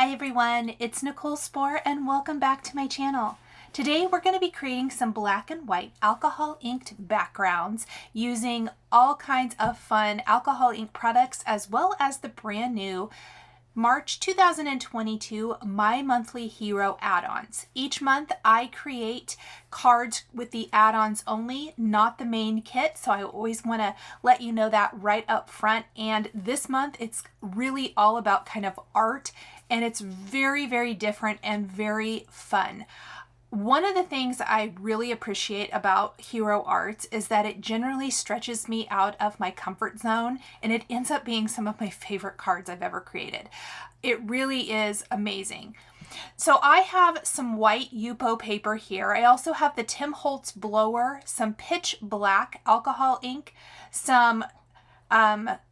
Hi everyone, it's Nichol Spohr and welcome back to my channel. Today we're going to be creating some black and white alcohol inked backgrounds using all kinds of fun alcohol ink products as well as the brand new March 2022 My Monthly Hero add-ons. Each month I create cards with the add-ons only, not the main kit, so I always want to let you know that right up front. And this month it's really all about kind of art, and it's very, very different and very fun. One of the things I really appreciate about Hero Arts is that it generally stretches me out of my comfort zone, and it ends up being some of my favorite cards I've ever created. It really is amazing. So I have some white Yupo paper here. I also have the Tim Holtz blower, some pitch black alcohol ink, some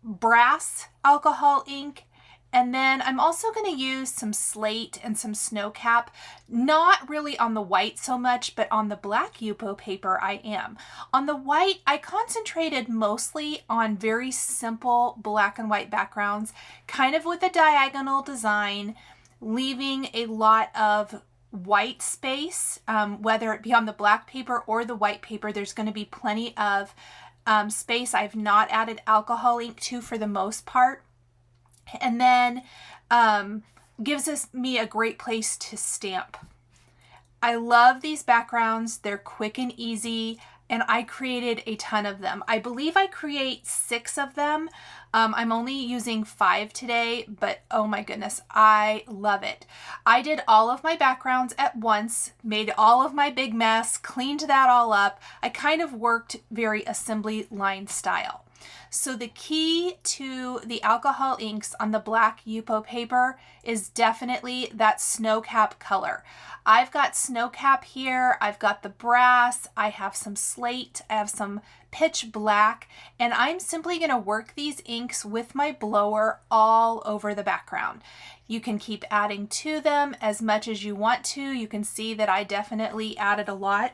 brass alcohol ink, and then I'm also going to use some SLATE and some snow cap, not really on the white so much, but on the black Yupo paper I am. On the white, I concentrated mostly on very simple black and white backgrounds, kind of with a diagonal design, leaving a lot of white space, whether it be on the black paper or the white paper. There's going to be plenty of space I've not added alcohol ink to for the most part. And then gives me a great place to stamp. I love these backgrounds. They're quick and easy, and I created a ton of them. I believe I create 6 of them. I'm only using 5 today, but oh my goodness, I love it. I did all of my backgrounds at once, made all of my big mess, cleaned that all up. I kind of worked very assembly line style. So the key to the alcohol inks on the black Yupo paper is definitely that snow cap color. I've got snow cap here, I've got the brass, I have some SLATE, I have some pitch black, and I'm simply going to work these inks with my blower all over the background. You can keep adding to them as much as you want to. You can see that I definitely added a lot.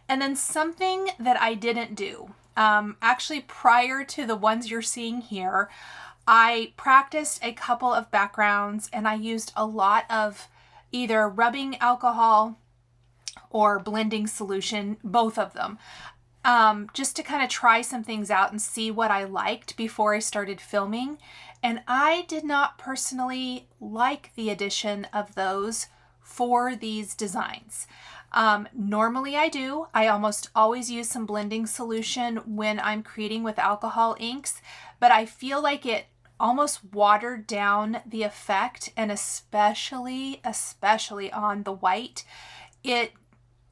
And then something that I didn't do. Actually, prior to the ones you're seeing here, I practiced a couple of backgrounds and I used a lot of either rubbing alcohol or blending solution, both of them, just to kind of try some things out and see what I liked before I started filming. And I did not personally like the addition of those for these designs. Normally I do. I almost always use some blending solution when I'm creating with alcohol inks, but I feel like it almost watered down the effect, and especially on the white, it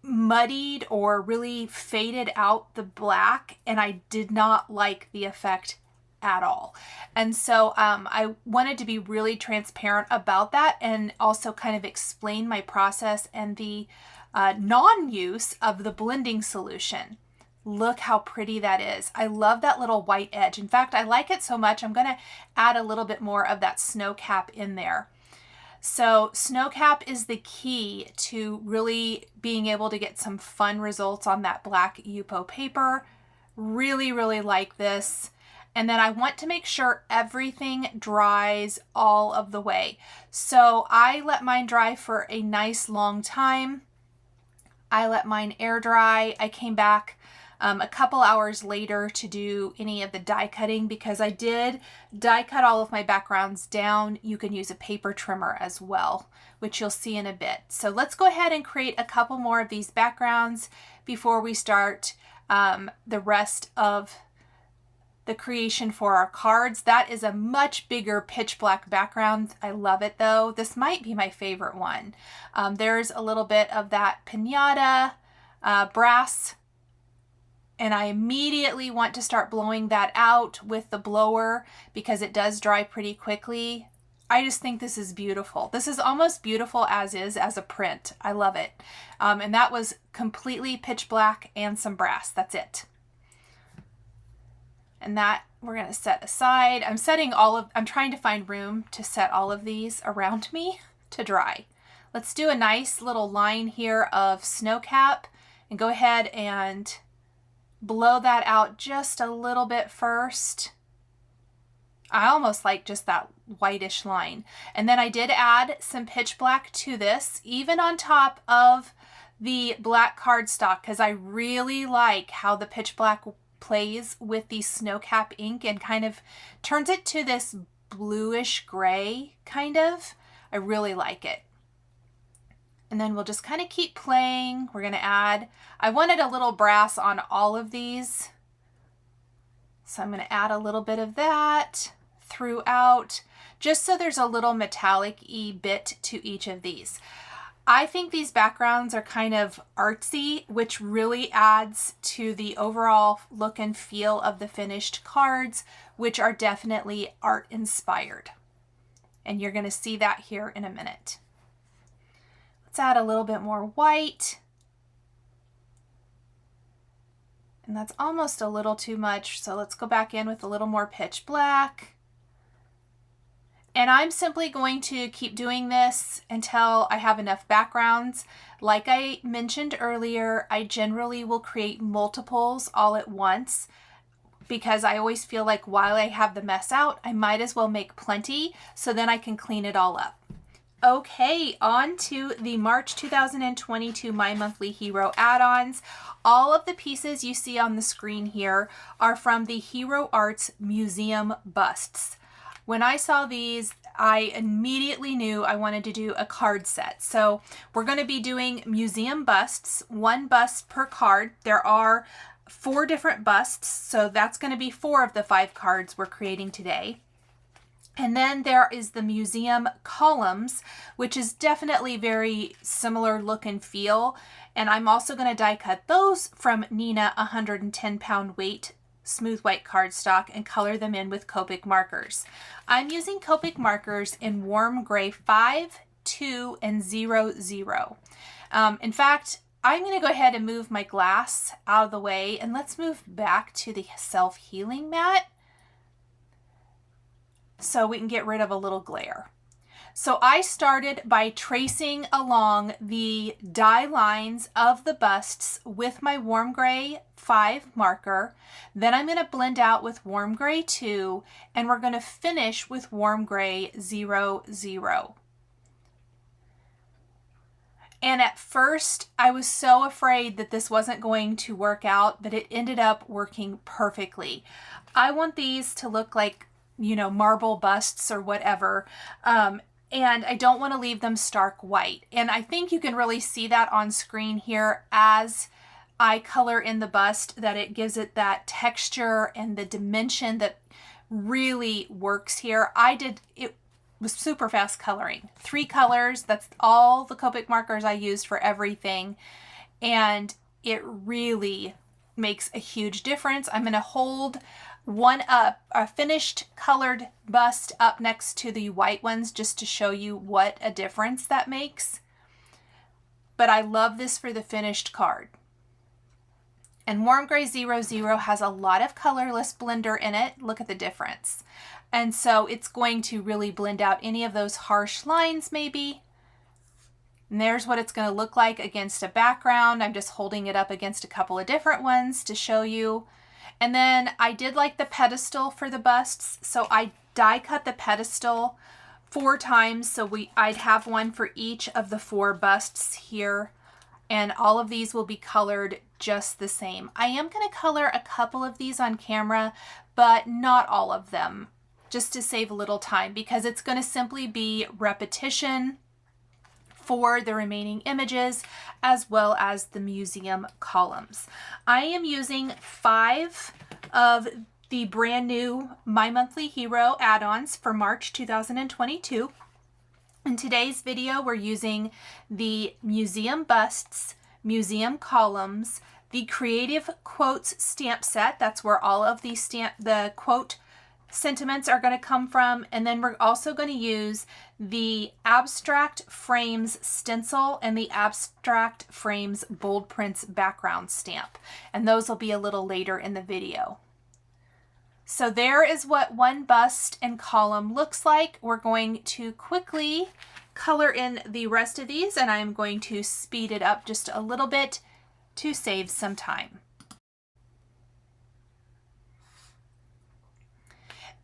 muddied or really faded out the black, and I did not like the effect at all. And so I wanted to be really transparent about that and also kind of explain my process and the non-use of the blending solution. Look how pretty that is. I love that little white edge. In fact, I like it so much, I'm going to add a little bit more of that snow cap in there. So snow cap is the key to really being able to get some fun results on that black Yupo paper. Really, really like this. And then I want to make sure everything dries all of the way. So I let mine dry for a nice long time. I let mine air dry. I came back a couple hours later to do any of the die cutting because I did die cut all of my backgrounds down. You can use a paper trimmer as well, which you'll see in a bit. So let's go ahead and create a couple more of these backgrounds before we start the rest of the creation for our cards. That is a much bigger pitch black background. I love it though. This might be my favorite one. There's a little bit of that piñata brass, and I immediately want to start blowing that out with the blower because it does dry pretty quickly. I just think this is beautiful. This is almost beautiful as is, as a print. I love it. And that was completely pitch black and some brass. That's it. And that we're going to set aside. I'm trying to find room to set all of these around me to dry. Let's do a nice little line here of snow cap and go ahead and blow that out just a little bit first. I almost like just that whitish line. And then I did add some pitch black to this, even on top of the black cardstock, because I really like how the pitch black plays with the snow cap ink and kind of turns it to this bluish gray kind of. I really like it. And then we'll just kind of keep playing. We're going to add, I wanted a little brass on all of these, so I'm going to add a little bit of that throughout, just so there's a little metallic-y bit to each of these. I think these backgrounds are kind of artsy, which really adds to the overall look and feel of the finished cards, which are definitely art inspired. And you're going to see that here in a minute. Let's add a little bit more white. And that's almost a little too much, so let's go back in with a little more pitch black. And I'm simply going to keep doing this until I have enough backgrounds. Like I mentioned earlier, I generally will create multiples all at once because I always feel like while I have the mess out, I might as well make plenty so then I can clean it all up. Okay, on to the March 2022 My Monthly Hero add-ons. All of the pieces you see on the screen here are from the Hero Arts Museum busts. When I saw these, I immediately knew I wanted to do a card set. So we're going to be doing museum busts, 1 bust per card. There are 4 different busts, so that's going to be 4 of the 5 cards we're creating today. And then there is the museum columns, which is definitely very similar look and feel. And I'm also going to die cut those from Nina 110-pound weight smooth white cardstock and color them in with Copic markers. I'm using Copic markers in warm gray 5, 2, and 0, 0. In fact, I'm going to go ahead and move my glass out of the way, and let's move back to the self-healing mat so we can get rid of a little glare. So I started by tracing along the die lines of the busts with my warm gray 5 marker. Then I'm going to blend out with warm gray 2, and we're going to finish with warm gray 0, 0. And at first, I was so afraid that this wasn't going to work out, but it ended up working perfectly. I want these to look like, you know, marble busts or whatever. And I don't want to leave them stark white. And I think you can really see that on screen here as I color in the bust, that it gives it that texture and the dimension that really works here. It was super fast coloring. 3 colors, that's all the Copic markers I used for everything. And it really makes a huge difference. I'm going to hold one up, a finished colored bust up next to the white ones just to show you what a difference that makes. But I love this for the finished card. And warm gray 0, 0 has a lot of colorless blender in it. Look at the difference. And so it's going to really blend out any of those harsh lines maybe. And there's what it's going to look like against a background. I'm just holding it up against a couple of different ones to show you. And then I did like the pedestal for the busts, so I die cut the pedestal 4 times, so I'd have one for each of the 4 busts here, and all of these will be colored just the same. I am going to color a couple of these on camera, but not all of them, just to save a little time, because it's going to simply be repetition for the remaining images as well as the museum columns. I am using 5 of the brand new My Monthly Hero add-ons for March 2022. In today's video, we're using the museum busts, museum columns, the creative quotes stamp set. That's where all of the quote sentiments are going to come from. And then we're also going to use the Abstract Frames stencil and the Abstract Frames bold prints background stamp. And those will be a little later in the video. So there is what one bust and column looks like. We're going to quickly color in the rest of these, and I'm going to speed it up just a little bit to save some time.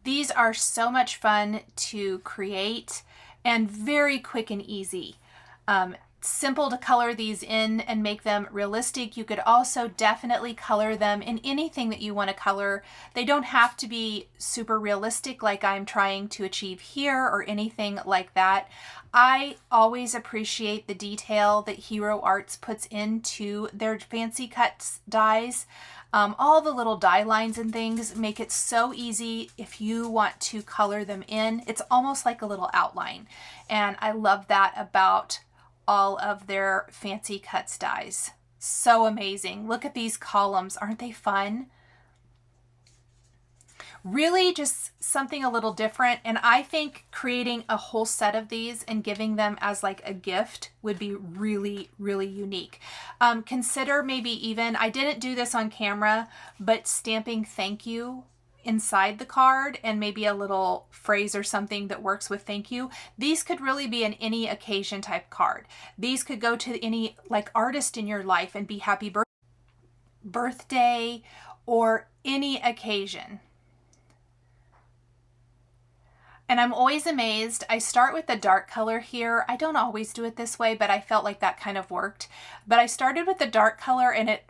These are so much fun to create and very quick and easy. Simple to color these in and make them realistic. You could also definitely color them in anything that you want to color. They don't have to be super realistic like I'm trying to achieve here or anything like that. I always appreciate the detail that Hero Arts puts into their fancy cuts dies. All the little die lines and things make it so easy if you want to color them in. It's almost like a little outline. And I love that about all of their fancy cuts dies. So amazing. Look at these columns. Aren't they fun? Really just something a little different. And I think creating a whole set of these and giving them as like a gift would be really, really unique. Consider maybe even, I didn't do this on camera, but stamping thank you inside the card and maybe a little phrase or something that works with thank you. These could really be an any occasion type card. These could go to any like artist in your life and be happy birthday or any occasion. And I'm always amazed. I start with the dark color here. I don't always do it this way, but I felt like that kind of worked. But I started with the dark color and it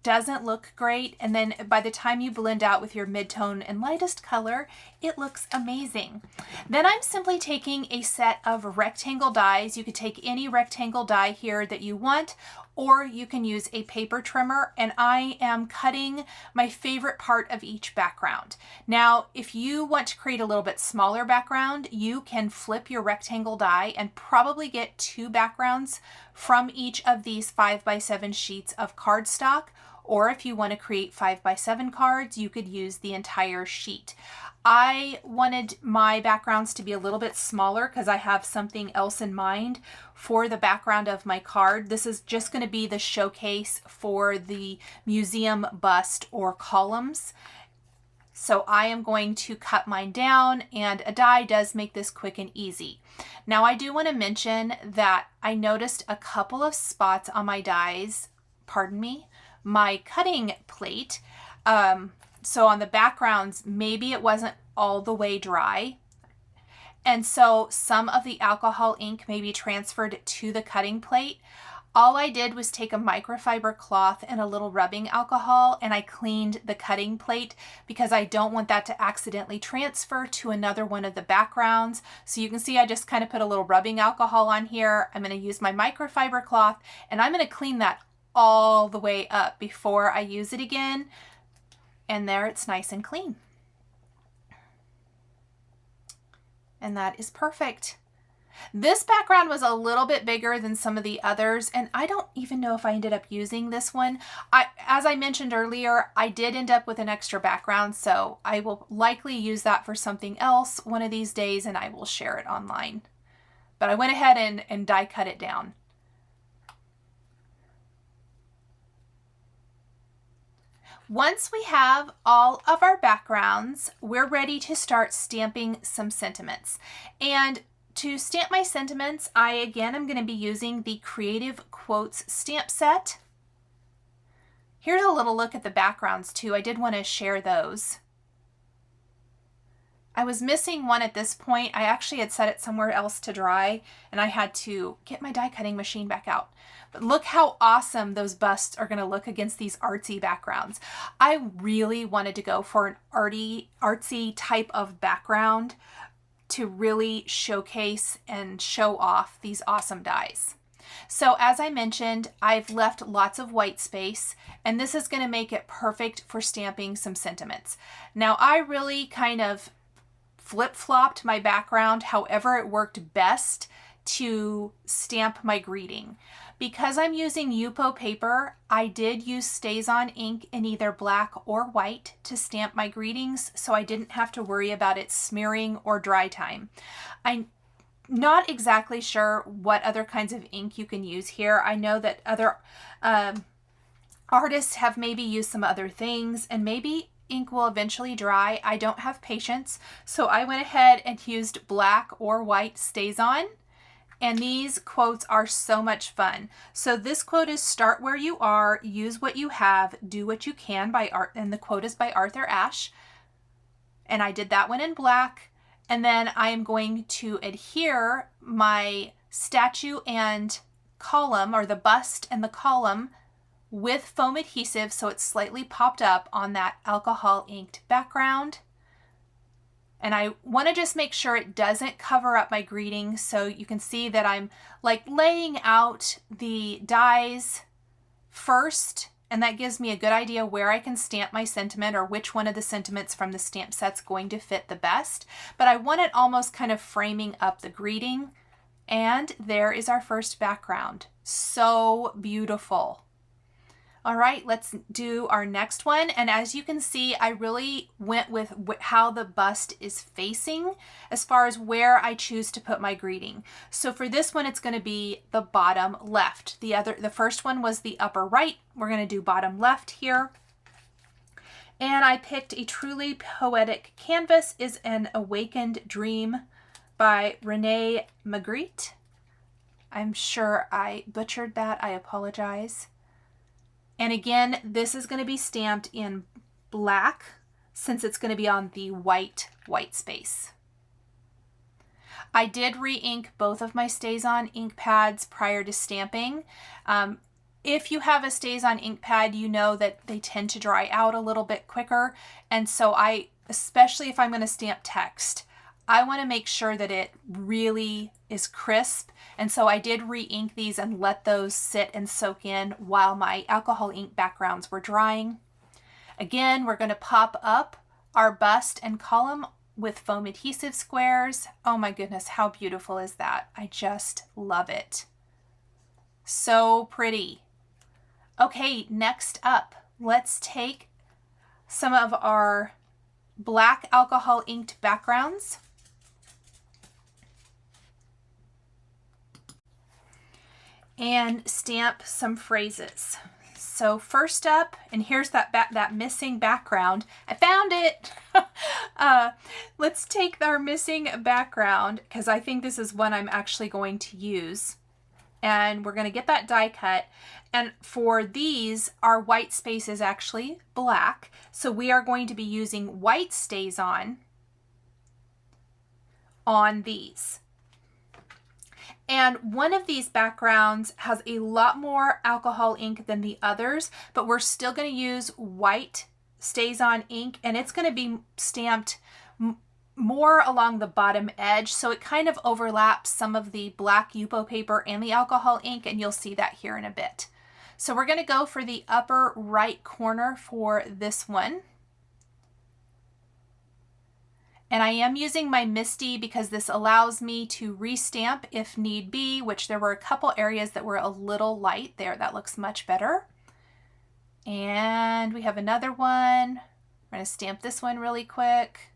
doesn't look great, and then by the time you blend out with your mid-tone and lightest color, it looks amazing. Then I'm simply taking a set of rectangle dies. You could take any rectangle die here that you want, or you can use a paper trimmer, and I am cutting my favorite part of each background. Now, if you want to create a little bit smaller background, you can flip your rectangle die and probably get 2 backgrounds from each of these 5x7 sheets of cardstock. Or if you want to create 5x7 cards, you could use the entire sheet. I wanted my backgrounds to be a little bit smaller because I have something else in mind for the background of my card. This is just going to be the showcase for the museum bust or columns. So I am going to cut mine down, and a die does make this quick and easy. Now I do want to mention that I noticed a couple of spots on my dies, pardon me, my cutting plate. So on the backgrounds, maybe it wasn't all the way dry. And so some of the alcohol ink may be transferred to the cutting plate. All I did was take a microfiber cloth and a little rubbing alcohol, and I cleaned the cutting plate because I don't want that to accidentally transfer to another one of the backgrounds. So you can see I just kind of put a little rubbing alcohol on here. I'm going to use my microfiber cloth, and I'm going to clean that all the way up before I use it again. And there it's nice and clean. And that is perfect. This background was a little bit bigger than some of the others, and I don't even know if I ended up using this one. As I mentioned earlier, I did end up with an extra background, so I will likely use that for something else one of these days, and I will share it online. But I went ahead and die cut it down. Once we have all of our backgrounds, we're ready to start stamping some sentiments. And to stamp my sentiments, I again am going to be using the Creative Quotes stamp set. Here's a little look at the backgrounds too. I did want to share those. I was missing one at this point. I actually had set it somewhere else to dry, and I had to get my die cutting machine back out. But look how awesome those busts are going to look against these artsy backgrounds. I really wanted to go for an artsy type of background to really showcase and show off these awesome dies. So as I mentioned, I've left lots of white space, and this is going to make it perfect for stamping some sentiments. Now I really kind of flip-flopped my background however it worked best to stamp my greeting. Because I'm using Yupo paper, I did use StazOn ink in either black or white to stamp my greetings, so I didn't have to worry about it smearing or dry time. I'm not exactly sure what other kinds of ink you can use here. I know that other artists have maybe used some other things, and maybe ink will eventually dry. I don't have patience, so I went ahead and used black or white StazOn. And these quotes are so much fun. So this quote is "Start where you are, use what you have, do what you can" by Art, and the quote is by Arthur Ashe. And I did that one in black. And then I am going to adhere my statue and column, or the bust and the column, with foam adhesive so it's slightly popped up on that alcohol inked background. And I want to just make sure it doesn't cover up my greeting, so you can see that I'm like laying out the dies first, and that gives me a good idea where I can stamp my sentiment, or which one of the sentiments from the stamp set's going to fit the best. But I want it almost kind of framing up the greeting. And there is our first background. So beautiful. All right, let's do our next one. And as you can see, I really went with how the bust is facing as far as where I choose to put my greeting. So for this one, it's going to be the bottom left. The first one was the upper right. We're going to do bottom left here. And I picked A Truly Poetic Canvas is an Awakened Dream by Renee Magritte. I'm sure I butchered that. I apologize. And again, this is going to be stamped in black since it's going to be on the white space. I did re-ink both of my StazOn ink pads prior to stamping. If you have a StazOn ink pad, you know that they tend to dry out a little bit quicker. And so especially if I'm going to stamp text, I want to make sure that it really is crisp. And so I did re-ink these and let those sit and soak in while my alcohol ink backgrounds were drying. Again, we're going to pop up our bust and column with foam adhesive squares. Oh my goodness, how beautiful is that? I just love it. So pretty. Okay, next up, let's take some of our black alcohol inked backgrounds and stamp some phrases. So first up, and here's that missing background. I found it. Let's take our missing background, because I think this is one I'm actually going to use. And we're going to get that die cut. And for these, our white space is actually black. So we are going to be using white StazOn on these. And one of these backgrounds has a lot more alcohol ink than the others, but we're still going to use white StazOn ink, and it's going to be stamped more along the bottom edge, so it kind of overlaps some of the black Yupo paper and the alcohol ink, and you'll see that here in a bit. So we're going to go for the upper right corner for this one. And I am using my MISTI because this allows me to restamp if need be, which there were a couple areas that were a little light there. That looks much better. And we have another one. I'm going to stamp this one really quick.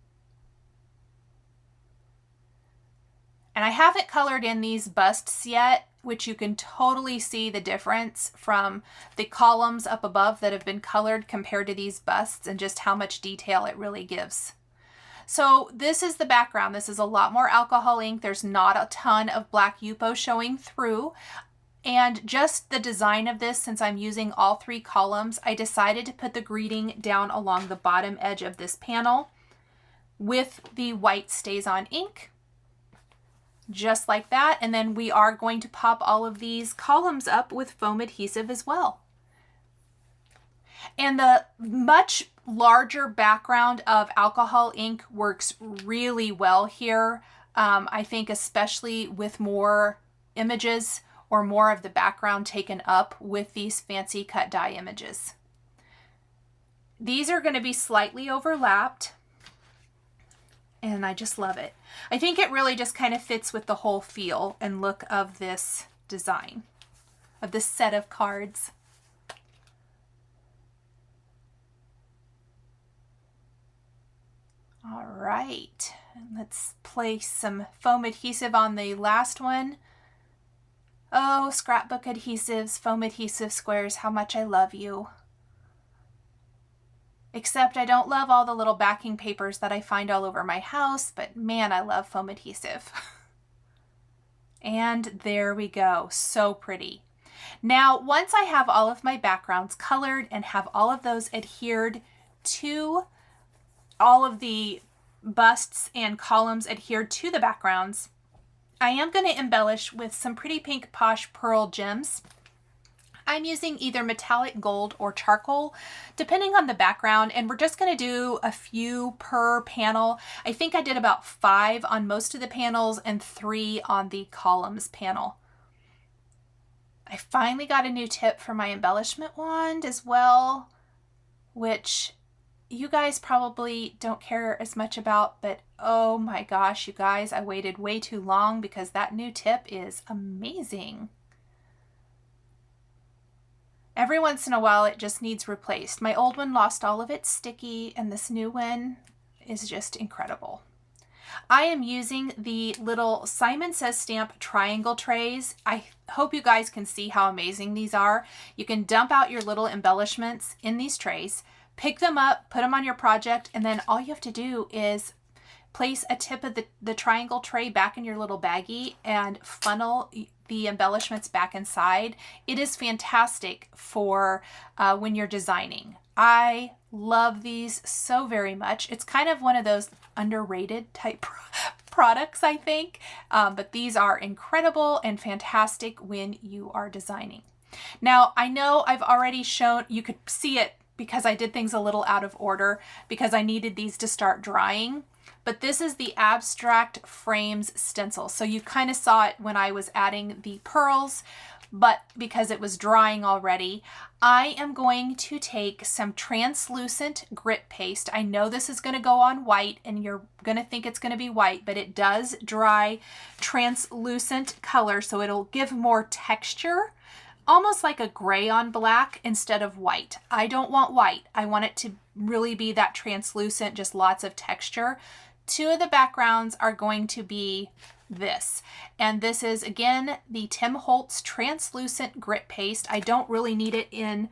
And I haven't colored in these busts yet, which you can totally see the difference from the columns up above that have been colored compared to these busts, and just how much detail it really gives. So this is the background. This is a lot more alcohol ink. There's not a ton of black Yupo showing through. And just the design of this, since I'm using all three columns, I decided to put the greeting down along the bottom edge of this panel with the white StazOn ink. Just like that. And then we are going to pop all of these columns up with foam adhesive as well. And the much larger background of alcohol ink works really well here. I think especially with more images or more of the background taken up with these fancy cut die images. These are going to be slightly overlapped, and I just love it. I think it really just kind of fits with the whole feel and look of this design, of this set of cards. All right, let's place some foam adhesive on the last one. Oh, scrapbook adhesives, foam adhesive squares, how much I love you. Except I don't love all the little backing papers that I find all over my house, but man, I love foam adhesive. And there we go, so pretty. Now, once I have all of my backgrounds colored and have all of those adhered to all of the busts and columns adhered to the backgrounds, I am going to embellish with some pretty pink Posh Pearl gems. I'm using either metallic gold or charcoal, depending on the background, and we're just going to do a few per panel. I think I did about 5 on most of the panels and 3 on the columns panel. I finally got a new tip for my embellishment wand as well, which you guys probably don't care as much about, but oh my gosh, you guys, I waited way too long because that new tip is amazing. Every once in a while, it just needs replaced. My old one lost all of its sticky, and this new one is just incredible. I am using the little Simon Says Stamp triangle trays. I hope you guys can see how amazing these are. You can dump out your little embellishments in these trays, pick them up, put them on your project, and then all you have to do is place a tip of the triangle tray back in your little baggie and funnel the embellishments back inside. It is fantastic for when you're designing. I love these so very much. It's kind of one of those underrated type products, I think, but these are incredible and fantastic when you are designing. Now, I know I've already shown, you could see it because I did things a little out of order because I needed these to start drying. But this is the Abstract Frames stencil. So you kind of saw it when I was adding the pearls, but because it was drying already, I am going to take some translucent grit paste. I know this is going to go on white and you're going to think it's going to be white, but it does dry translucent color, so it'll give more texture, almost like a gray on black instead of white. I don't want white. I want it to really be that translucent, just lots of texture. 2 of the backgrounds are going to be this. And this is, again, the Tim Holtz Translucent Grit Paste. I don't really need it in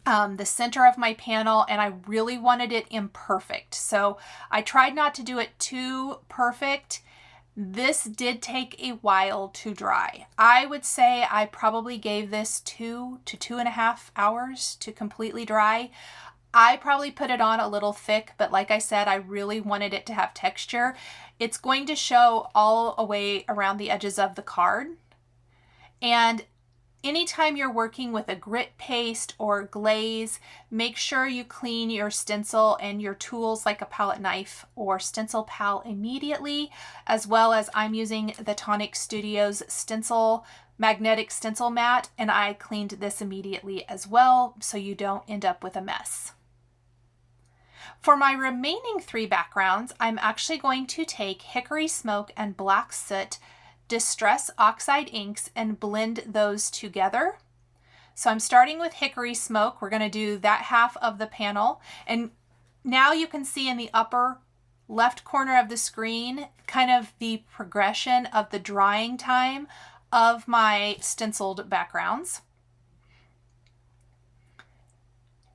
the center of my panel, and I really wanted it imperfect. So I tried not to do it too perfect. This did take a while to dry. I would say I probably gave this 2 to 2.5 hours to completely dry. I probably put it on a little thick, but like I said, I really wanted it to have texture. It's going to show all the way around the edges of the card. And anytime you're working with a grit paste or glaze, make sure you clean your stencil and your tools like a palette knife or stencil pal immediately, as well as I'm using the Tonic Studios stencil magnetic stencil mat, and I cleaned this immediately as well so you don't end up with a mess. For my remaining 3 backgrounds, I'm actually going to take Hickory Smoke and Black Soot Distress Oxide inks and blend those together. So I'm starting with Hickory Smoke. We're going to do that half of the panel. And now you can see in the upper left corner of the screen kind of the progression of the drying time of my stenciled backgrounds.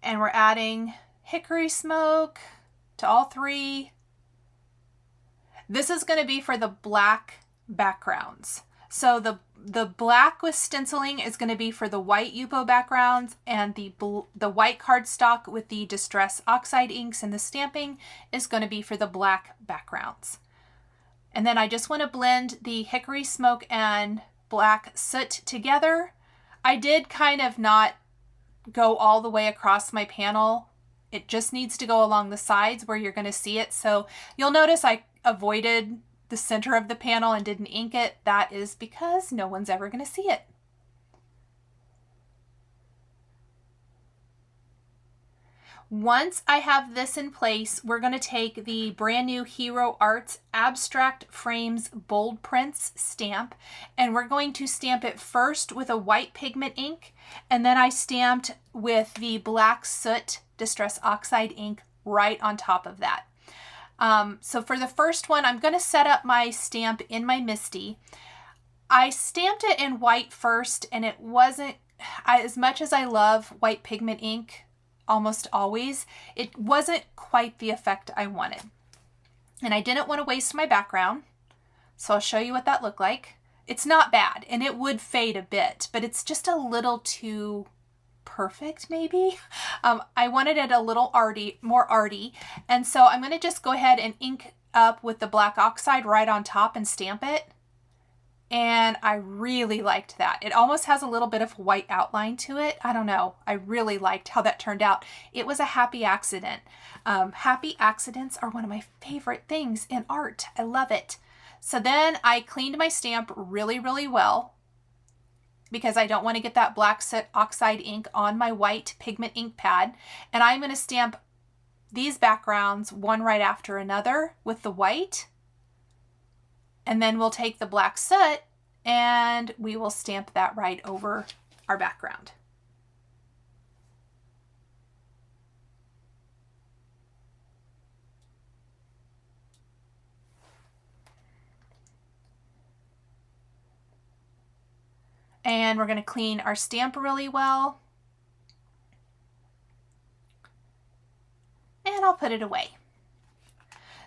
And we're adding Hickory Smoke to all 3. This is going to be for the black backgrounds. So the black with stenciling is going to be for the white Yupo backgrounds, and the white cardstock with the Distress Oxide inks and the stamping is going to be for the black backgrounds. And then I just want to blend the Hickory Smoke and Black Soot together. I did kind of not go all the way across my panel. It just needs to go along the sides where you're going to see it. So you'll notice I avoided the center of the panel and didn't ink it. That is because no one's ever going to see it. Once I have this in place, we're going to take the brand new Hero Arts Abstract Frames Bold Prints stamp, and we're going to stamp it first with a white pigment ink, and then I stamped with the Black Soot Distress Oxide ink right on top of that. So for the first one, I'm going to set up my stamp in my MISTI. I stamped it in white first, and it wasn't, as much as I love white pigment ink, almost always, it wasn't quite the effect I wanted. And I didn't want to waste my background, so I'll show you what that looked like. It's not bad, and it would fade a bit, but it's just a little too perfect maybe. I wanted it a little arty, more arty. And so I'm going to just go ahead and ink up with the black oxide right on top and stamp it. And I really liked that. It almost has a little bit of white outline to it. I don't know. I really liked how that turned out. It was a happy accident. Happy accidents are one of my favorite things in art. I love it. So then I cleaned my stamp really, really well because I don't want to get that black soot oxide ink on my white pigment ink pad. And I'm going to stamp these backgrounds one right after another with the white. And then we'll take the black soot and we will stamp that right over our background. And we're going to clean our stamp really well. And I'll put it away.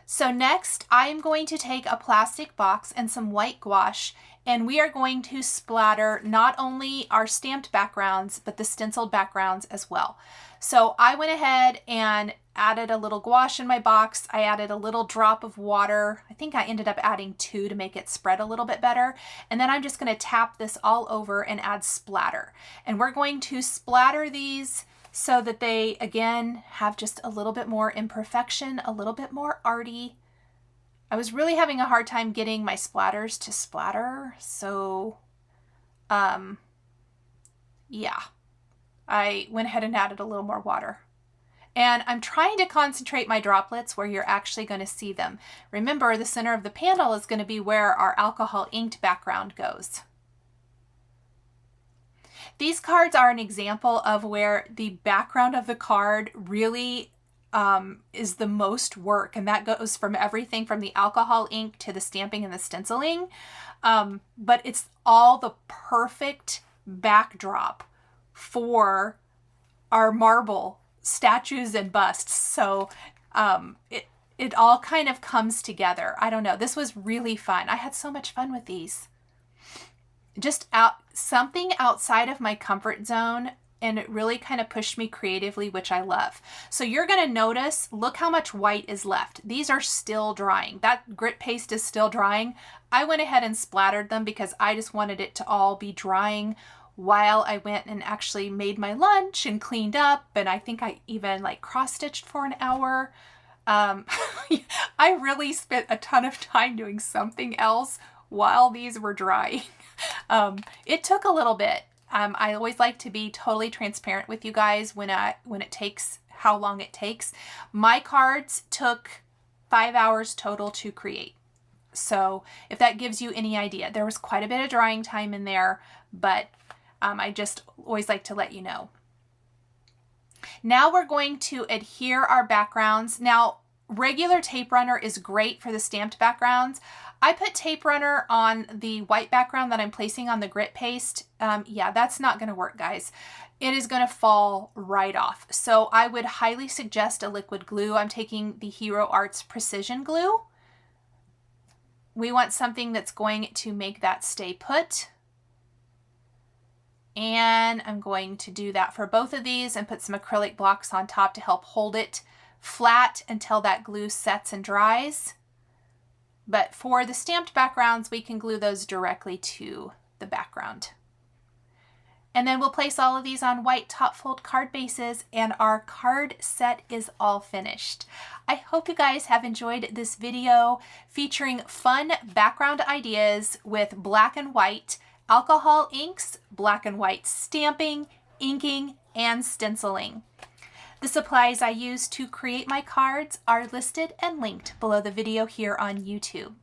So next, I am going to take a plastic box and some white gouache, and we are going to splatter not only our stamped backgrounds, but the stenciled backgrounds as well. So I went ahead and added a little gouache in my box. I added a little drop of water. I think I ended up adding 2 to make it spread a little bit better. And then I'm just going to tap this all over and add splatter. And we're going to splatter these so that they, again, have just a little bit more imperfection, a little bit more arty. I was really having a hard time getting my splatters to splatter, so yeah, I went ahead and added a little more water. And I'm trying to concentrate my droplets where you're actually going to see them. Remember, the center of the panel is going to be where our alcohol inked background goes. These cards are an example of where the background of the card really is the most work, and that goes from everything from the alcohol ink to the stamping and the stenciling. But it's all the perfect backdrop for our marble statues and busts. So it all kind of comes together. I don't know. This was really fun. I had so much fun with these. Just something outside of my comfort zone, and it really kind of pushed me creatively, which I love. So you're going to notice, look how much white is left. These are still drying. That grit paste is still drying. I went ahead and splattered them because I just wanted it to all be drying while I went and actually made my lunch and cleaned up. And I think I even like cross-stitched for an hour. I really spent a ton of time doing something else while these were drying. It took a little bit. I always like to be totally transparent with you guys when it takes, how long it takes. My cards took 5 hours total to create. So if that gives you any idea, there was quite a bit of drying time in there, but I just always like to let you know. Now we're going to adhere our backgrounds. Now, regular tape runner is great for the stamped backgrounds. I put tape runner on the white background that I'm placing on the grit paste. Yeah, that's not going to work, guys. It is going to fall right off. So I would highly suggest a liquid glue. I'm taking the Hero Arts Precision Glue. We want something that's going to make that stay put. And I'm going to do that for both of these and put some acrylic blocks on top to help hold it flat until that glue sets and dries. But for the stamped backgrounds, we can glue those directly to the background. And then we'll place all of these on white top fold card bases, and our card set is all finished. I hope you guys have enjoyed this video featuring fun background ideas with black and white alcohol inks, black and white stamping, inking, and stenciling. The supplies I use to create my cards are listed and linked below the video here on YouTube.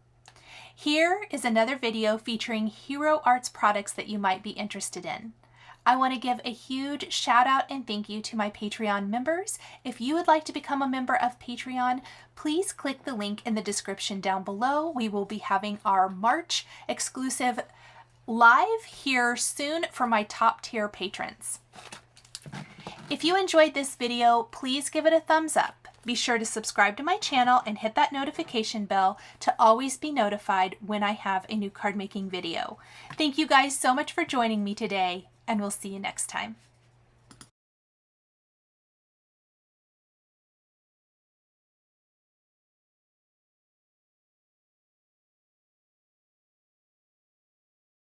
Here is another video featuring Hero Arts products that you might be interested in. I want to give a huge shout out and thank you to my Patreon members. If you would like to become a member of Patreon, please click the link in the description down below. We will be having our March exclusive live here soon for my top tier patrons. If you enjoyed this video, please give it a thumbs up. Be sure to subscribe to my channel and hit that notification bell to always be notified when I have a new card making video. Thank you guys so much for joining me today, and we'll see you next time.